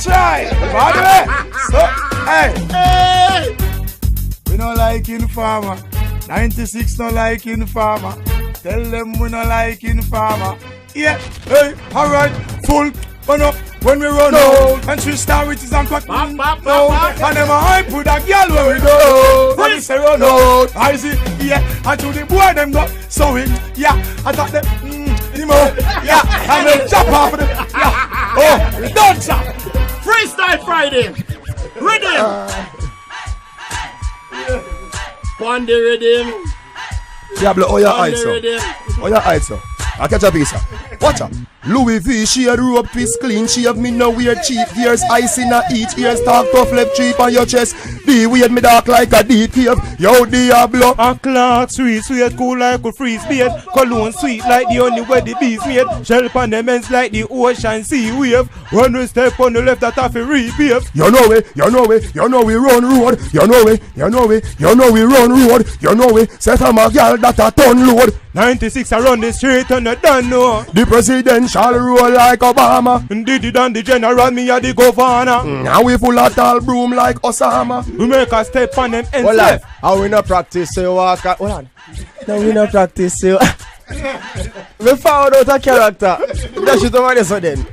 try. By the way, so, hey. We don't like Informer. 96 don't like Informer. Tell them we don't like Informer. Yeah, hey, alright, full. When we run out, and 3-star riches and cut and them a hype with a girl where we go. And we say run out, I see, yeah, and to the boy them go sewing, yeah, I thought them, yeah, and then chop off of them, yeah, oh, don't chop. Freestyle Friday, rhythm, on the rhythm. Diablo, oh your eyes, so. Oh your eyes, so. I catch a piece. Watch out. Louis V, she had rope twist clean. She have me no weird cheap ears. Ice in her each ears. Talk tough left cheek on your chest. The weird me dark like a deep cave. Yo, Diablo. A clock sweet, sweet, cool like a freeze beard. Cologne sweet like the only way the bees made. Shell on them ends like the ocean sea wave. When we step on the left, that have a repave. You know it, you know it, you know we run road. You know it, you know it, you know we run road. You know it, set a girl that a ton load. 96 around the street and I don't know. The president shall roll like Obama. Did it and the general, me a the governor. Now we full of tall broom like Osama. We make a step on them ends. Hold on, how we not practice so walk. Hold on. No, we not practice so. We found out a character. That's it over there so then.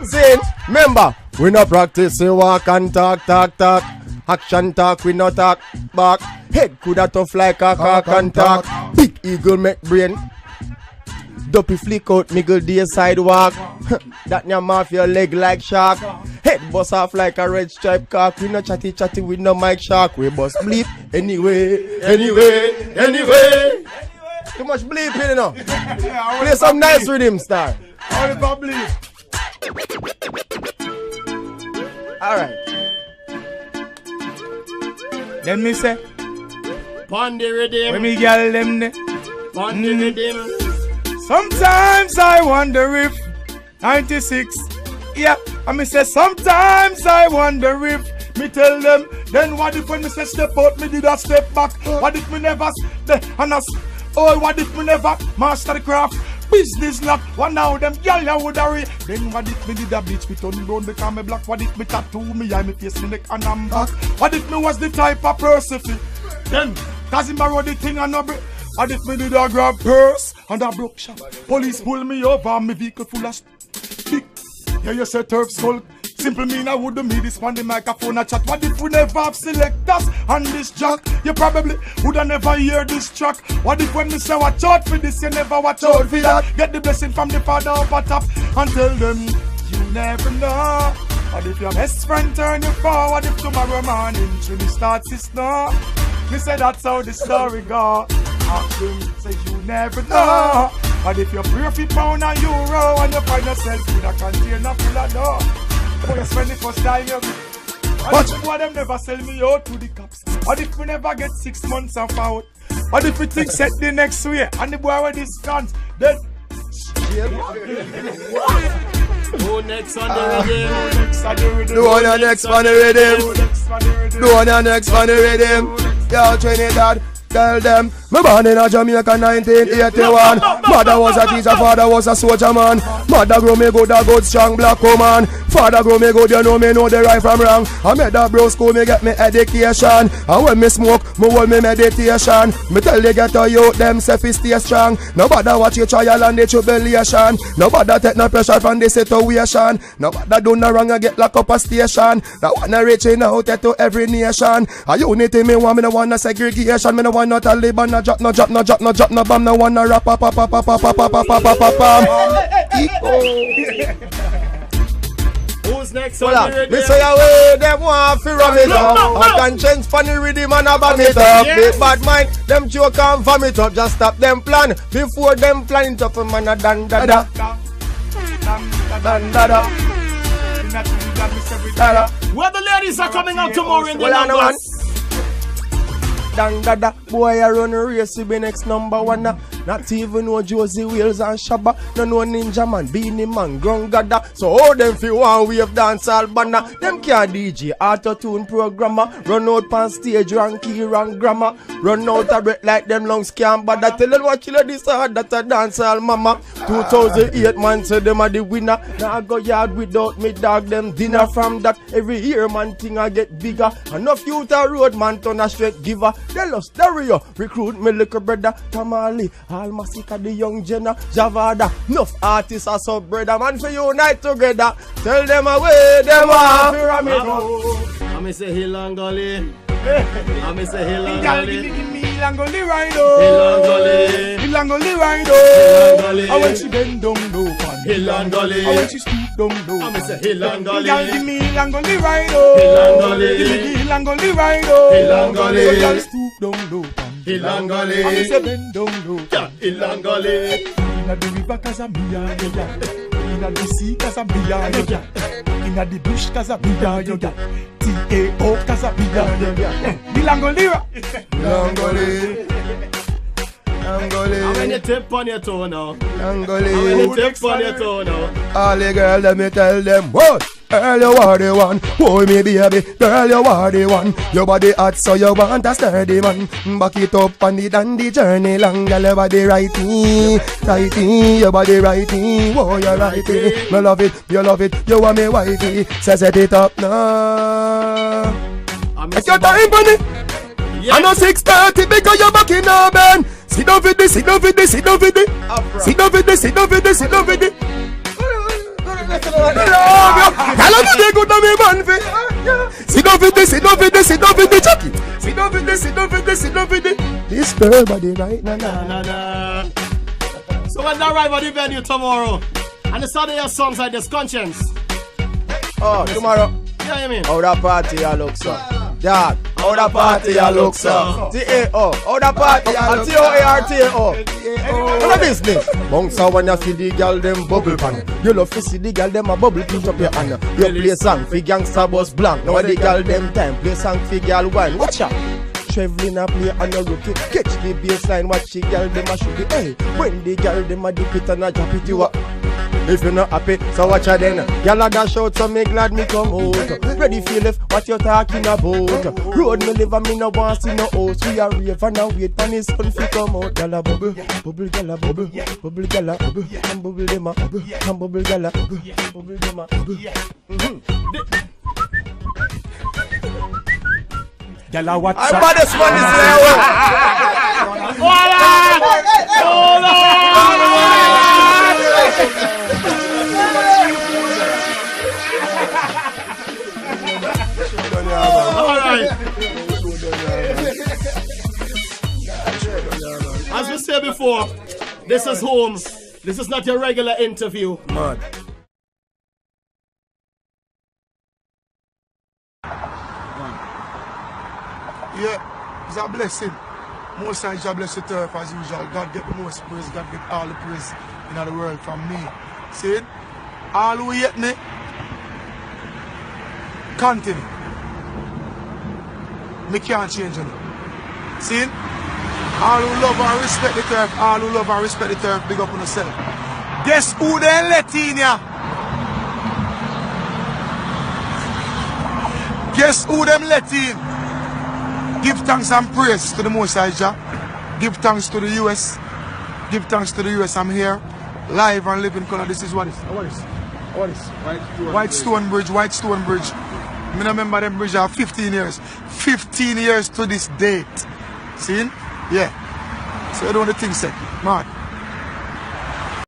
Saying, remember, we not practice so walk and talk. Action talk, we not talk back. Head coulda tough like a cock and talk. Big eagle make brain. Dopey flick out, miggle the sidewalk. That your mafia leg like shark. Head bust off like a red stripe cock. We no chatty with no mic shark. We bust bleep anyway. Too much bleep, you know. Play some nice rhythm, star. Alright. Let me say, Pon the rhythm. when me girl them ne. Pon the rhythm. Sometimes I wonder if 96, yeah, I me say sometimes I wonder if me tell them, then what if when me say step out, me did a step back? What if me never what if me never master the craft? Business lock, one now them girl ya would hurry. Then what if me did a bleach me turn brown become me black? What if me tattoo me eye me face me neck and I'm back? What if me was the type of person? Then cause him borrow the thing and no break. What if me did a grab purse and a broke shop? Police pull me over and me vehicle full of stick. Yeah, you say turf skull. Simple mean I would me this on the microphone a chat. What if we never have selectors on this jack? You probably would have never hear this track. What if when me say watch out for this, you never watch out for that? Get the blessing from the Father up at top and tell them you never know. What if your best friend turn you forward? If tomorrow morning Trini starts to snow? Me say that's how the story go. Ask them, say you never know. What if you pray for pound and euro and you find yourself in a container full of dough? Boy, you spend the first time you. What if them never sell me out to the cops? What if we never get 6 months off out? What if we think set the next way and the boy with discounts? Then Who next on the rhythm? Do on your next on the rhythm. Do on your next on the rhythm. Yo, Trinidad, tell them. Me born in a Jamaica 1981. Mother was a teacher, father was a soldier man. Mother grow me good, a good strong black woman. Father grow me good, you know me know the right from wrong. I made that bro school, me get me education. And when me smoke, me hold me meditation. Me tell the ghetto youth, them self is stay strong. Nobody watch your trial and the tribulation. Nobody take no pressure from the situation. Nobody do no wrong and get locked up a station. That wanna reaching out to every nation. A unity me want, me no want no segregation. Me no want no Taliban. No drop, no bomb, no one no rap, bam. Who's next on the rhythm? Me say away, them want to ram it up. A Konshens funny rhythm and a bam it up. Big bad mind, them joke and vomit up. Just stop them plan, before them plan it up. Man a dan da da. Where the ladies are coming out tomorrow in the numbers. Dan da da, boy I run a race, he be next number one. Not even know Josie Wales and Shabba. No know Ninja Man, Beanie Man, Ground Gada. So all them feel one wave dance all banner. Them can't DJ, auto-tune programmer. Run out pan stage, rank key, rank grammar. Run out a breath like them lungs can't bother. Tell them what you this hard that a dance all mama. 2008 man say them are the winner. Now I go yard without me dog them dinner. From that every year man thing I get bigger. Enough youth a road man turn a straight giver. Tell us stereo recruit me little brother Tamale. All Masika the young Jenna Javada. Enough artists are so brother man for unite together. Tell them away them off. I'm say Hill and Gully. I'm say Hill and Gully. Hill and Gully ride oh. Hill and Gully ride oh. I when she bend down low pan Hill and Gully. I when she stoop down low. I'm say Hill and Gully. Girl give me Hill and Gully ride oh. Hill and Gully. Give me Hill and Gully ride oh. Hill and Gully. So girl stoop down low pan Hill and Gully. I say bend down low. Yeah, Hill and Gully. Inna the river Casamia yo ya. Inna the sea Casamia yo ya. Inna the bush Casamia yo ya. T.A.O. Casamia yo ya. Hill and Gully. Angole. How many tip on your toe now? Angole. How many tip on your toe now? All the girls let me tell them what. Girl, you are the one. Boy, me baby. Girl, you are the one. Your body hot, so you want a sturdy man. Back it up on the dandy journey long. Girl, your body righty, righty. Your body righty. Oh, you're righty. Me love it, you love it. You want me wifey. So set it up now. Take your time, bunny. I know 6:30 because you're back in our band. Sit down with this, sit down with this, sit down with this. Sit down with this, sit down with this, sit down with this. Hello, me good to me man. Sit down with this, sit down with this, sit down with this, Chucky. Sit down with this, sit down with this, sit down with this. This girl body right now. So when they arrive at the venue tomorrow, and the Saturday your songs like this, Konshens. Oh, tomorrow. Yeah, you mean? How that party I look so. Dad, how that party I look so. T-A-O, how that party I look so. T-O-A-R-T-A-O. What a business. Bounce out when you see the girl them bubble pan. You love to see the girl them a bubble pinch up your hand. You play song for gangsta boss blank. Now the girl them time play song for girl wine. Watch out. Traveling a play on a rookie. Catch the baseline, watch the girl them a shoot it. Hey, when the girl them a dip it and a drop it you up. If you're not happy, so watch her then. Y'all a dash out, so me glad me come out. Ready feel if what you talking about. Road me live and me no want see no house. We are rave and a wait for the sun fi come out. Y'all a bubble, bubble, y'all a bubble, bubble, y'all a bubble, and bubble them a bubble, and bubble y'all a bubble, bubble them a bubble. Y'all a watch. I'm baddest man is there. Hold on! Alright. As we said before, this is home. This is not your regular interview. Mad. Yeah, it's a blessing. Most times God bless the turf as usual. God get the most praise. God get all the praise in the world from me. See? All who hate me, continue. Me can't change it. See? All who love and respect the turf, all who love and respect the turf, big up on yourself. Guess who they let in ya? Guess who them let in? Give thanks and praise to the Most High Jah. Give thanks to the US. Give thanks to the US. I'm here, live and living color. This is what is. What is? What is? White Stone Bridge. White Stone Bridge. I remember them bridge are 15 years. 15 years to this date. See? Yeah. So I don't want to think, man.